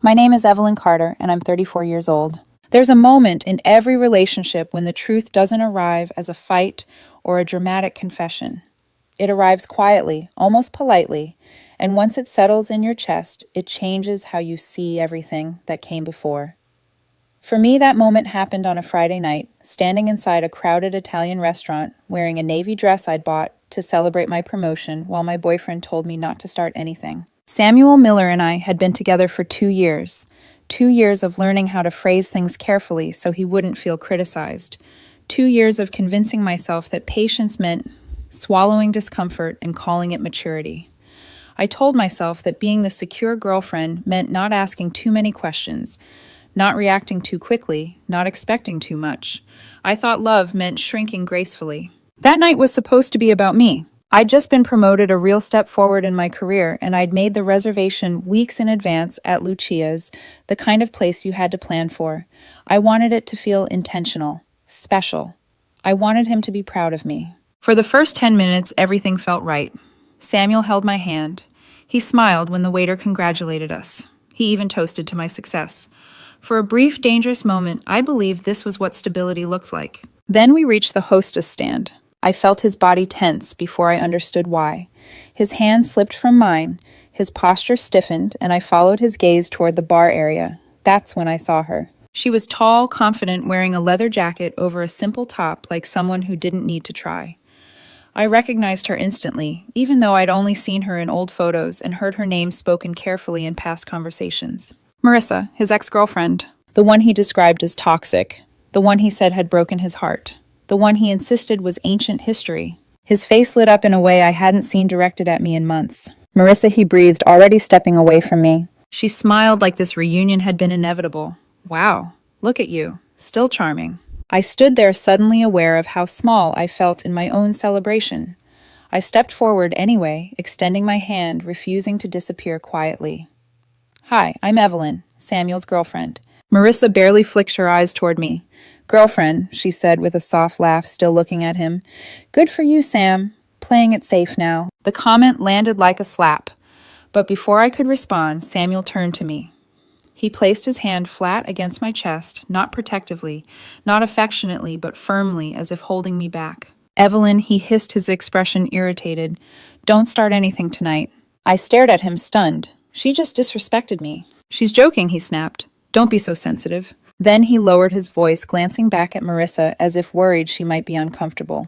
My name is Evelyn Carter, and I'm 34 years old. There's a moment in every relationship when the truth doesn't arrive as a fight or a dramatic confession. It arrives quietly, almost politely, and once it settles in your chest, it changes how you see everything that came before. For me, that moment happened on a Friday night, standing inside a crowded Italian restaurant, wearing a navy dress I'd bought to celebrate my promotion while my boyfriend told me not to start anything. Samuel Miller and I had been together for 2 years. 2 years of learning how to phrase things carefully so he wouldn't feel criticized. 2 years of convincing myself that patience meant swallowing discomfort and calling it maturity. I told myself that being the secure girlfriend meant not asking too many questions, not reacting too quickly, not expecting too much. I thought love meant shrinking gracefully. That night was supposed to be about me. I'd just been promoted a real step forward in my career, and I'd made the reservation weeks in advance at Lucia's, the kind of place you had to plan for. I wanted it to feel intentional, special. I wanted him to be proud of me. For the first 10 minutes, everything felt right. Samuel held my hand. He smiled when the waiter congratulated us. He even toasted to my success. For a brief, dangerous moment, I believed this was what stability looked like. Then we reached the hostess stand. I felt his body tense before I understood why. His hand slipped from mine, his posture stiffened, and I followed his gaze toward the bar area. That's when I saw her. She was tall, confident, wearing a leather jacket over a simple top like someone who didn't need to try. I recognized her instantly, even though I'd only seen her in old photos and heard her name spoken carefully in past conversations. Marissa, his ex-girlfriend. The one he described as toxic. The one he said had broken his heart. The one he insisted was ancient history. His face lit up in a way I hadn't seen directed at me in months. Marissa, he breathed, already stepping away from me. She smiled like this reunion had been inevitable. Wow, look at you. Still charming. I stood there suddenly aware of how small I felt in my own celebration. I stepped forward anyway, extending my hand, refusing to disappear quietly. Hi, I'm Evelyn, Samuel's girlfriend. Marissa barely flicked her eyes toward me. Girlfriend, she said with a soft laugh, still looking at him. Good for you, Sam. Playing it safe now. The comment landed like a slap. But before I could respond, Samuel turned to me. He placed his hand flat against my chest, not protectively, not affectionately, but firmly, as if holding me back. Evelyn, he hissed, his expression irritated. Don't start anything tonight. I stared at him, stunned. She just disrespected me. She's joking, he snapped. Don't be so sensitive. Then he lowered his voice, glancing back at Marissa as if worried she might be uncomfortable.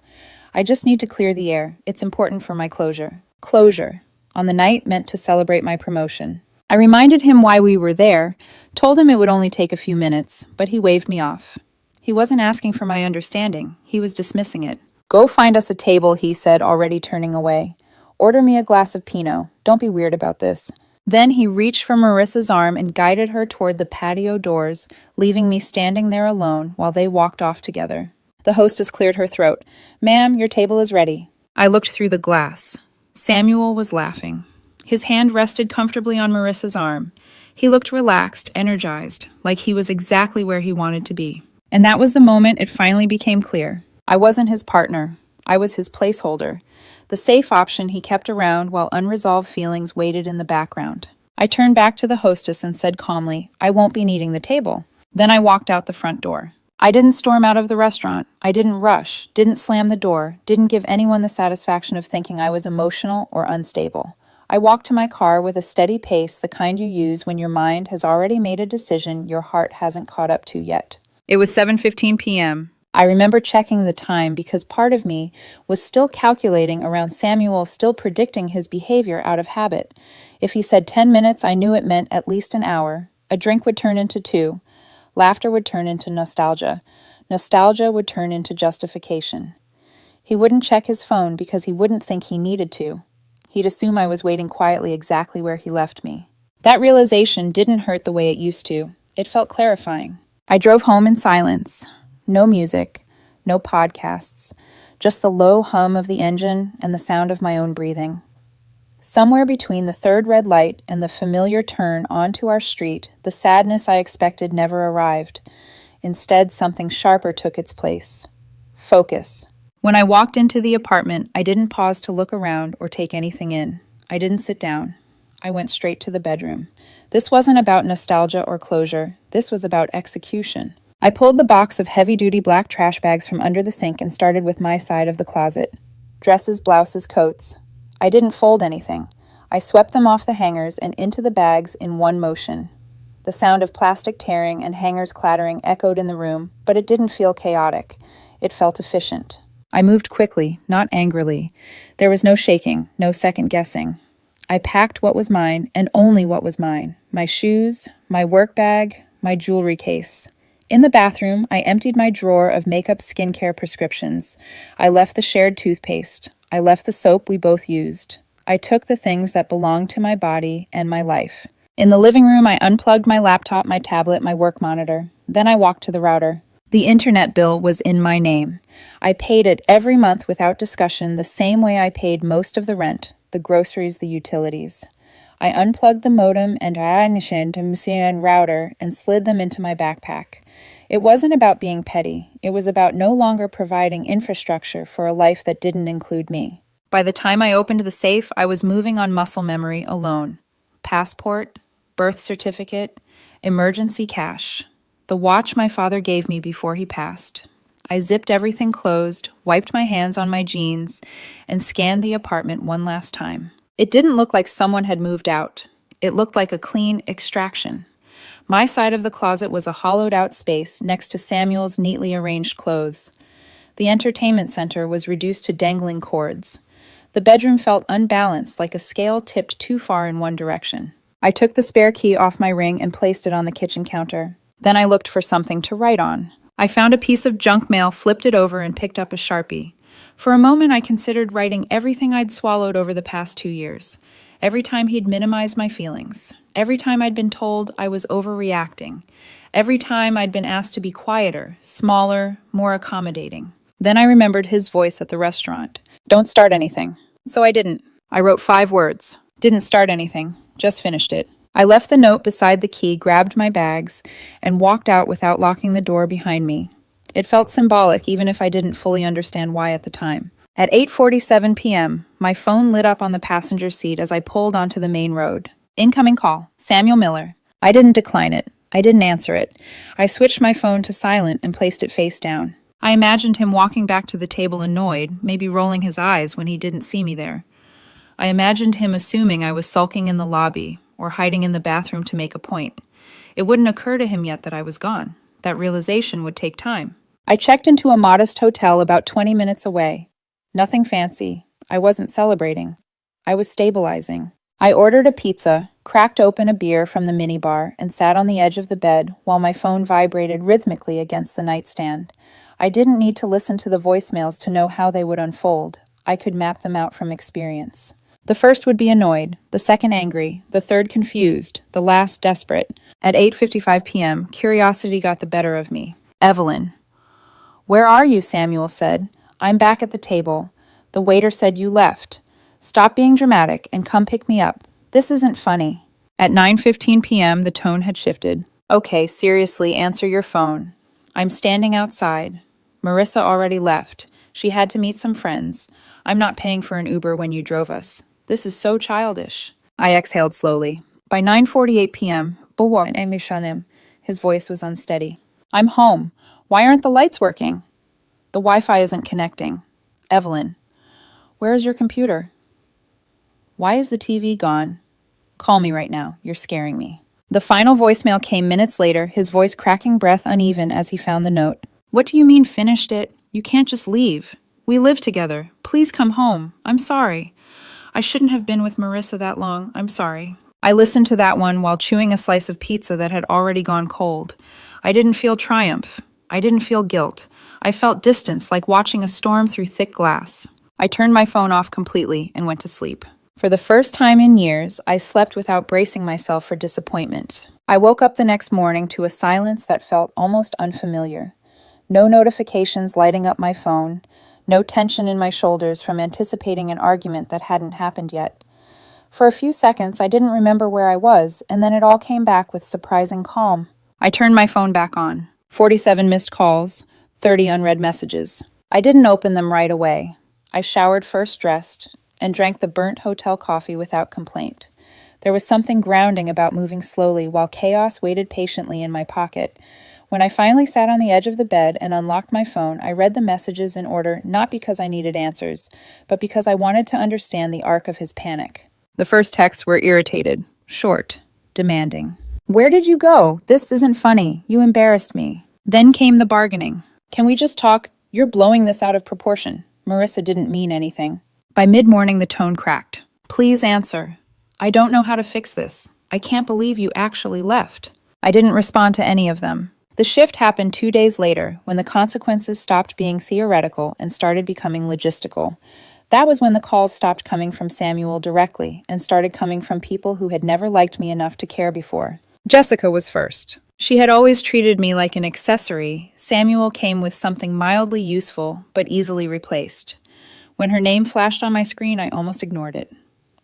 I just need to clear the air. It's important for my closure. Closure. On the night meant to celebrate my promotion. I reminded him why we were there, told him it would only take a few minutes, but he waved me off. He wasn't asking for my understanding. He was dismissing it. Go find us a table, he said, already turning away. Order me a glass of Pinot. Don't be weird about this. Then he reached for Marissa's arm and guided her toward the patio doors, leaving me standing there alone while they walked off together. The hostess cleared her throat. Ma'am, your table is ready. I looked through the glass. Samuel was laughing. His hand rested comfortably on Marissa's arm. He looked relaxed, energized, like he was exactly where he wanted to be. And that was the moment it finally became clear. I wasn't his partner. I was his placeholder. The safe option he kept around while unresolved feelings waited in the background. I turned back to the hostess and said calmly, I won't be needing the table. Then I walked out the front door. I didn't storm out of the restaurant. I didn't rush, didn't slam the door, didn't give anyone the satisfaction of thinking I was emotional or unstable. I walked to my car with a steady pace, the kind you use when your mind has already made a decision your heart hasn't caught up to yet. It was 7:15 p.m. I remember checking the time because part of me was still calculating around Samuel still predicting his behavior out of habit. If he said 10 minutes, I knew it meant at least an hour. A drink would turn into 2. Laughter would turn into nostalgia. Nostalgia would turn into justification. He wouldn't check his phone because he wouldn't think he needed to. He'd assume I was waiting quietly exactly where he left me. That realization didn't hurt the way it used to. It felt clarifying. I drove home in silence. No music, no podcasts, just the low hum of the engine and the sound of my own breathing. Somewhere between the third red light and the familiar turn onto our street, the sadness I expected never arrived. Instead, something sharper took its place. Focus. When I walked into the apartment, I didn't pause to look around or take anything in. I didn't sit down. I went straight to the bedroom. This wasn't about nostalgia or closure. This was about execution. I pulled the box of heavy-duty black trash bags from under the sink and started with my side of the closet. Dresses, blouses, coats. I didn't fold anything. I swept them off the hangers and into the bags in one motion. The sound of plastic tearing and hangers clattering echoed in the room, but it didn't feel chaotic. It felt efficient. I moved quickly, not angrily. There was no shaking, no second guessing. I packed what was mine, and only what was mine. My shoes, my work bag, my jewelry case. In the bathroom, I emptied my drawer of makeup skincare prescriptions. I left the shared toothpaste. I left the soap we both used. I took the things that belonged to my body and my life. In the living room, I unplugged my laptop, my tablet, my work monitor. Then I walked to the router. The internet bill was in my name. I paid it every month without discussion, the same way I paid most of the rent, the groceries, the utilities. I unplugged the modem and router and slid them into my backpack. It wasn't about being petty. It was about no longer providing infrastructure for a life that didn't include me. By the time I opened the safe, I was moving on muscle memory alone. Passport, birth certificate, emergency cash. The watch my father gave me before he passed. I zipped everything closed, wiped my hands on my jeans, and scanned the apartment one last time. It didn't look like someone had moved out. It looked like a clean extraction. My side of the closet was a hollowed-out space next to Samuel's neatly arranged clothes. The entertainment center was reduced to dangling cords. The bedroom felt unbalanced, like a scale tipped too far in one direction. I took the spare key off my ring and placed it on the kitchen counter. Then I looked for something to write on. I found a piece of junk mail, flipped it over, and picked up a Sharpie. For a moment, I considered writing everything I'd swallowed over the past 2 years. Every time he'd minimized my feelings. Every time I'd been told I was overreacting. Every time I'd been asked to be quieter, smaller, more accommodating. Then I remembered his voice at the restaurant. Don't start anything. So I didn't. I wrote 5 words. Didn't start anything. Just finished it. I left the note beside the key, grabbed my bags, and walked out without locking the door behind me. It felt symbolic, even if I didn't fully understand why at the time. At 8:47 p.m., my phone lit up on the passenger seat as I pulled onto the main road. Incoming call. Samuel Miller. I didn't decline it. I didn't answer it. I switched my phone to silent and placed it face down. I imagined him walking back to the table annoyed, maybe rolling his eyes when he didn't see me there. I imagined him assuming I was sulking in the lobby or hiding in the bathroom to make a point. It wouldn't occur to him yet that I was gone. That realization would take time. I checked into a modest hotel about 20 minutes away. Nothing fancy. I wasn't celebrating. I was stabilizing. I ordered a pizza, cracked open a beer from the minibar, and sat on the edge of the bed while my phone vibrated rhythmically against the nightstand. I didn't need to listen to the voicemails to know how they would unfold. I could map them out from experience. The first would be annoyed, the second angry, the third confused, the last desperate. At 8:55 p.m., curiosity got the better of me. Evelyn. Where are you? Samuel said. I'm back at the table. The waiter said you left. Stop being dramatic and come pick me up. This isn't funny. At 9:15 p.m., the tone had shifted. Okay, seriously, answer your phone. I'm standing outside. Marissa already left. She had to meet some friends. I'm not paying for an Uber when you drove us. This is so childish. I exhaled slowly. By 9:48 p.m., his voice was unsteady. I'm home. Why aren't the lights working? The Wi-Fi isn't connecting. Evelyn. Where is your computer? Why is the TV gone? Call me right now. You're scaring me. The final voicemail came minutes later, his voice cracking, breath uneven as he found the note. What do you mean finished it? You can't just leave. We live together. Please come home. I'm sorry. I shouldn't have been with Marissa that long. I'm sorry. I listened to that one while chewing a slice of pizza that had already gone cold. I didn't feel triumph. I didn't feel guilt. I felt distance, like watching a storm through thick glass. I turned my phone off completely and went to sleep. For the first time in years, I slept without bracing myself for disappointment. I woke up the next morning to a silence that felt almost unfamiliar. No notifications lighting up my phone, no tension in my shoulders from anticipating an argument that hadn't happened yet. For a few seconds, I didn't remember where I was, and then it all came back with surprising calm. I turned my phone back on. 47 missed calls, 30 unread messages. I didn't open them right away. I showered first dressed and drank the burnt hotel coffee without complaint. There was something grounding about moving slowly while chaos waited patiently in my pocket. When I finally sat on the edge of the bed and unlocked my phone, I read the messages in order not because I needed answers, but because I wanted to understand the arc of his panic. The first texts were irritated, short, demanding. "Where did you go? This isn't funny. You embarrassed me." Then came the bargaining. "Can we just talk? You're blowing this out of proportion." Marissa didn't mean anything. By mid-morning, the tone cracked. "Please answer. I don't know how to fix this. I can't believe you actually left." I didn't respond to any of them. The shift happened 2 days later, when the consequences stopped being theoretical and started becoming logistical. That was when the calls stopped coming from Samuel directly and started coming from people who had never liked me enough to care before. Jessica was first. She had always treated me like an accessory. Samuel came with something mildly useful, but easily replaced. When her name flashed on my screen, I almost ignored it.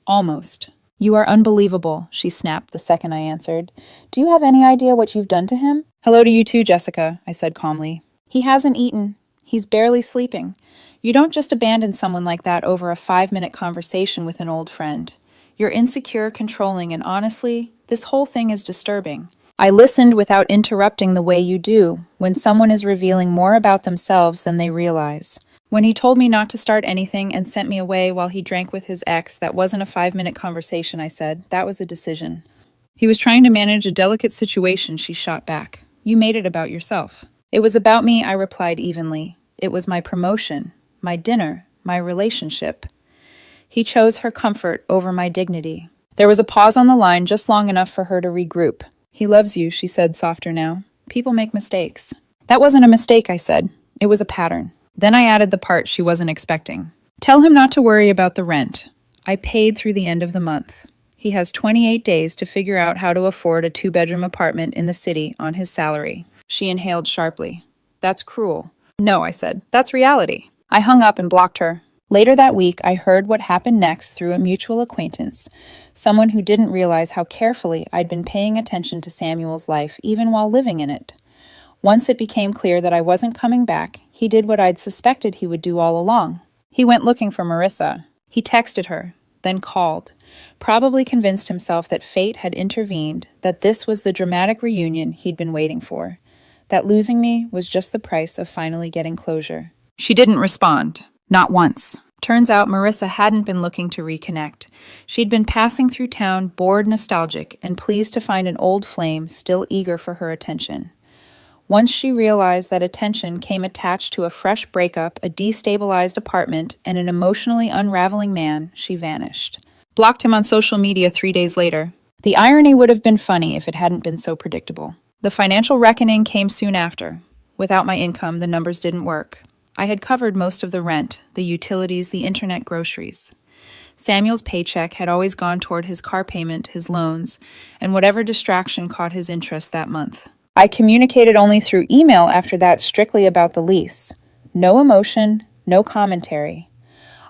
Almost. "You are unbelievable," she snapped the second I answered. "Do you have any idea what you've done to him?" "Hello to you too, Jessica," I said calmly. "He hasn't eaten. He's barely sleeping. You don't just abandon someone like that over a 5-minute conversation with an old friend. You're insecure, controlling, and honestly, this whole thing is disturbing." I listened without interrupting the way you do when someone is revealing more about themselves than they realize. When he told me not to start anything and sent me away while he drank with his ex, that wasn't a 5-minute conversation, I said. That was a decision. "He was trying to manage a delicate situation," she shot back. "You made it about yourself." "It was about me," I replied evenly. "It was my promotion, my dinner, my relationship." He chose her comfort over my dignity. There was a pause on the line just long enough for her to regroup. "He loves you," she said, softer now. "People make mistakes." "That wasn't a mistake," I said. "It was a pattern." Then I added the part she wasn't expecting. "Tell him not to worry about the rent. I paid through the end of the month. He has 28 days to figure out how to afford a 2-bedroom apartment in the city on his salary." She inhaled sharply. "That's cruel." "No," I said. "That's reality." I hung up and blocked her. Later that week, I heard what happened next through a mutual acquaintance, someone who didn't realize how carefully I'd been paying attention to Samuel's life even while living in it. Once it became clear that I wasn't coming back, he did what I'd suspected he would do all along. He went looking for Marissa. He texted her, then called, probably convinced himself that fate had intervened, that this was the dramatic reunion he'd been waiting for, that losing me was just the price of finally getting closure. She didn't respond. Not once. Turns out Marissa hadn't been looking to reconnect. She'd been passing through town, bored, nostalgic, and pleased to find an old flame still eager for her attention. Once she realized that attention came attached to a fresh breakup, a destabilized apartment, and an emotionally unraveling man, she vanished. Blocked him on social media 3 days later. The irony would have been funny if it hadn't been so predictable. The financial reckoning came soon after. Without my income, the numbers didn't work. I had covered most of the rent, the utilities, the internet, groceries. Samuel's paycheck had always gone toward his car payment, his loans, and whatever distraction caught his interest that month. I communicated only through email after that, strictly about the lease. No emotion, no commentary.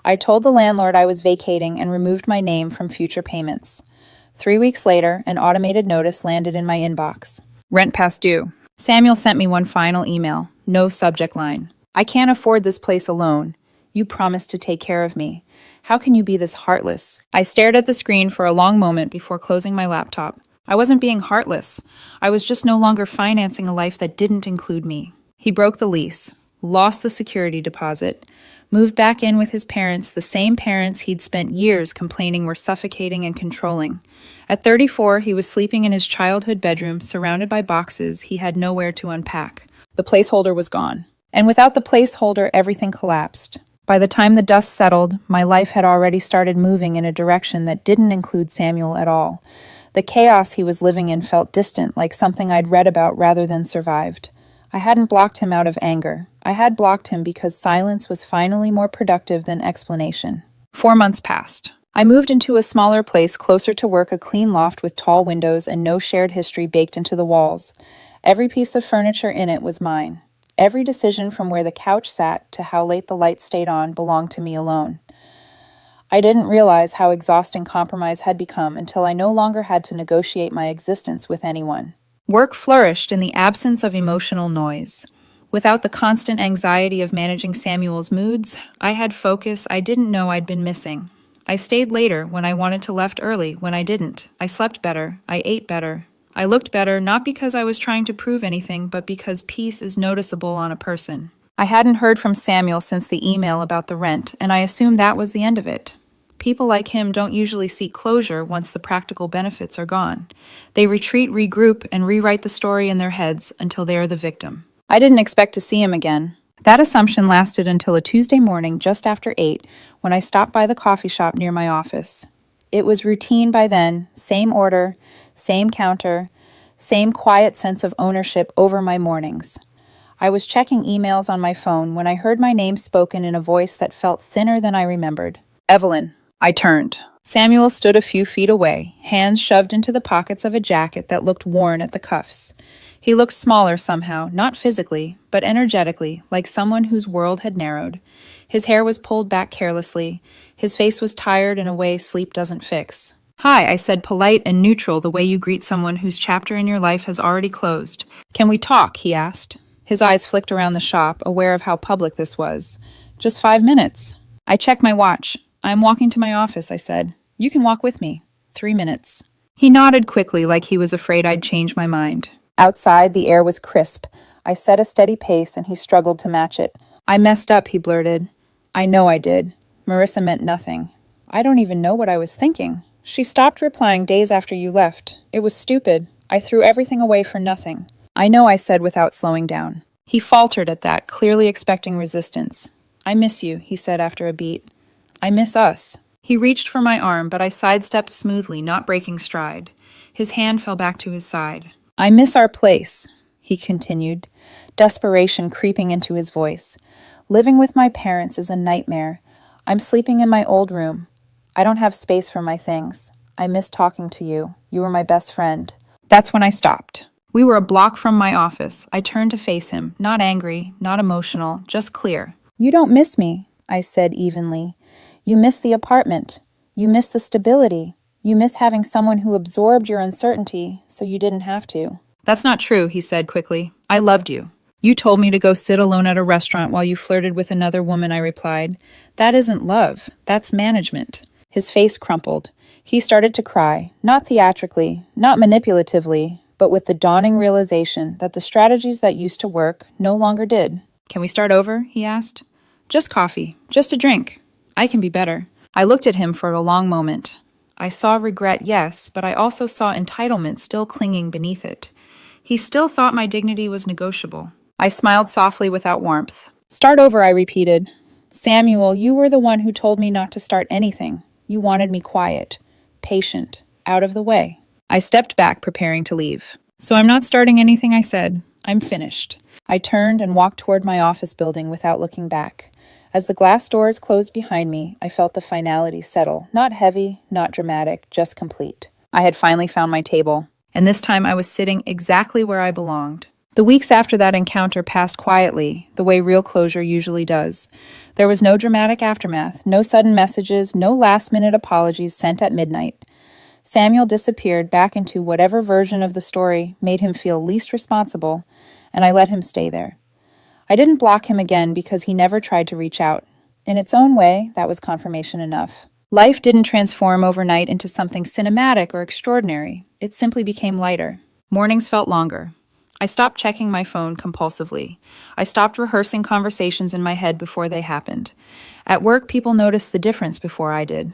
I told the landlord I was vacating and removed my name from future payments. 3 weeks later, an automated notice landed in my inbox. Rent past due. Samuel sent me one final email. No subject line. "I can't afford this place alone. You promised to take care of me. How can you be this heartless?" I stared at the screen for a long moment before closing my laptop. I wasn't being heartless. I was just no longer financing a life that didn't include me. He broke the lease, lost the security deposit, moved back in with his parents, the same parents he'd spent years complaining were suffocating and controlling. At 34, he was sleeping in his childhood bedroom, surrounded by boxes he had nowhere to unpack. The placeholder was gone. And without the placeholder, everything collapsed. By the time the dust settled, my life had already started moving in a direction that didn't include Samuel at all. The chaos he was living in felt distant, like something I'd read about rather than survived. I hadn't blocked him out of anger. I had blocked him because silence was finally more productive than explanation. 4 months passed. I moved into a smaller place closer to work, a clean loft with tall windows and no shared history baked into the walls. Every piece of furniture in it was mine. Every decision from where the couch sat to how late the lights stayed on belonged to me alone. I didn't realize how exhausting compromise had become until I no longer had to negotiate my existence with anyone. Work flourished in the absence of emotional noise. Without the constant anxiety of managing Samuel's moods, I had focus I didn't know I'd been missing. I stayed later when I wanted to left early when I didn't. I slept better. I ate better. I looked better not because I was trying to prove anything, but because peace is noticeable on a person. I hadn't heard from Samuel since the email about the rent, and I assumed that was the end of it. People like him don't usually seek closure once the practical benefits are gone. They retreat, regroup, and rewrite the story in their heads until they are the victim. I didn't expect to see him again. That assumption lasted until a Tuesday morning just after 8 when I stopped by the coffee shop near my office. It was routine by then, same order, same counter, same quiet sense of ownership over my mornings. I was checking emails on my phone when I heard my name spoken in a voice that felt thinner than I remembered. Evelyn. I turned. Samuel stood a few feet away, hands shoved into the pockets of a jacket that looked worn at the cuffs. He looked smaller somehow, not physically, but energetically, like someone whose world had narrowed. His hair was pulled back carelessly. His face was tired in a way sleep doesn't fix. Hi, I said, polite and neutral, the way you greet someone whose chapter in your life has already closed. Can we talk? He asked. His eyes flicked around the shop, aware of how public this was. Just 5 minutes. I checked my watch. I'm walking to my office, I said. You can walk with me. 3 minutes. He nodded quickly, like he was afraid I'd change my mind. Outside, the air was crisp. I set a steady pace, and he struggled to match it. I messed up, he blurted. I know I did. Marissa meant nothing. I don't even know what I was thinking. She stopped replying days after you left. It was stupid. I threw everything away for nothing. I know, I said without slowing down. He faltered at that, clearly expecting resistance. I miss you, he said after a beat. I miss us. He reached for my arm, but I sidestepped smoothly, not breaking stride. His hand fell back to his side. I miss our place, he continued, desperation creeping into his voice. Living with my parents is a nightmare. I'm sleeping in my old room. I don't have space for my things. I miss talking to you. You were my best friend. That's when I stopped. We were a block from my office. I turned to face him, not angry, not emotional, just clear. You don't miss me, I said evenly. You miss the apartment. You miss the stability. You miss having someone who absorbed your uncertainty so you didn't have to. That's not true, he said quickly. I loved you. You told me to go sit alone at a restaurant while you flirted with another woman, I replied. That isn't love. That's management. His face crumpled. He started to cry, not theatrically, not manipulatively, but with the dawning realization that the strategies that used to work no longer did. Can we start over? He asked. Just coffee. Just a drink. I can be better. I looked at him for a long moment. I saw regret, yes, but I also saw entitlement still clinging beneath it. He still thought my dignity was negotiable. I smiled softly without warmth. Start over, I repeated. Samuel, you were the one who told me not to start anything. You wanted me quiet, patient, out of the way. I stepped back, preparing to leave. So I'm not starting anything, I said. I'm finished. I turned and walked toward my office building without looking back. As the glass doors closed behind me, I felt the finality settle. Not heavy, not dramatic, just complete. I had finally found my table, and this time I was sitting exactly where I belonged. The weeks after that encounter passed quietly, the way real closure usually does. There was no dramatic aftermath, no sudden messages, no last-minute apologies sent at midnight. Samuel disappeared back into whatever version of the story made him feel least responsible, and I let him stay there. I didn't block him again because he never tried to reach out. In its own way, that was confirmation enough. Life didn't transform overnight into something cinematic or extraordinary. It simply became lighter. Mornings felt longer. I stopped checking my phone compulsively. I stopped rehearsing conversations in my head before they happened. At work, people noticed the difference before I did.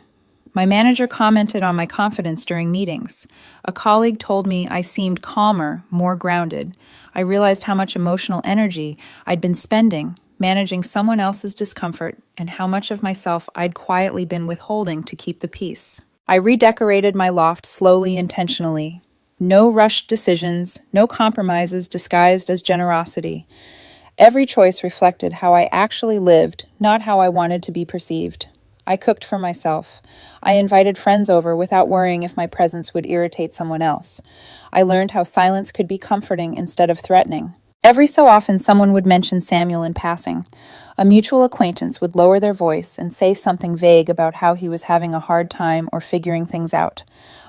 My manager commented on my confidence during meetings. A colleague told me I seemed calmer, more grounded. I realized how much emotional energy I'd been spending managing someone else's discomfort and how much of myself I'd quietly been withholding to keep the peace. I redecorated my loft slowly, intentionally. No rushed decisions, no compromises disguised as generosity. Every choice reflected how I actually lived, not how I wanted to be perceived. I cooked for myself. I invited friends over without worrying if my presence would irritate someone else. I learned how silence could be comforting instead of threatening. Every so often, someone would mention Samuel in passing. A mutual acquaintance would lower their voice and say something vague about how he was having a hard time or figuring things out.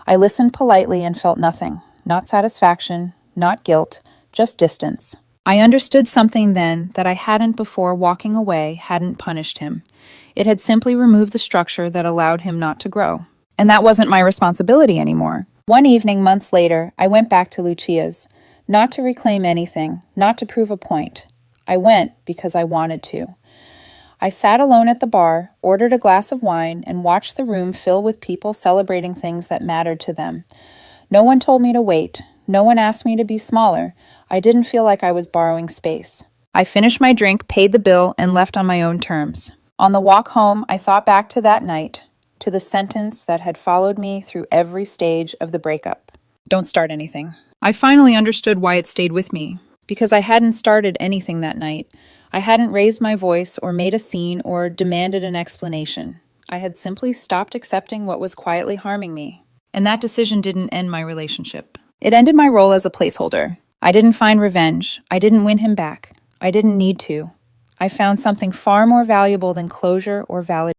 I listened politely and felt nothing. Not satisfaction, not guilt, just distance. I understood something then that I hadn't before. Walking away hadn't punished him. It had simply removed the structure that allowed him not to grow. And that wasn't my responsibility anymore. One evening, months later, I went back to Lucia's, not to reclaim anything, not to prove a point. I went because I wanted to. I sat alone at the bar, ordered a glass of wine, and watched the room fill with people celebrating things that mattered to them. No one told me to wait. No one asked me to be smaller. I didn't feel like I was borrowing space. I finished my drink, paid the bill, and left on my own terms. On the walk home, I thought back to that night, to the sentence that had followed me through every stage of the breakup. Don't start anything. I finally understood why it stayed with me. Because I hadn't started anything that night. I hadn't raised my voice or made a scene or demanded an explanation. I had simply stopped accepting what was quietly harming me. And that decision didn't end my relationship. It ended my role as a placeholder. I didn't find revenge. I didn't win him back. I didn't need to. I found something far more valuable than closure or validation.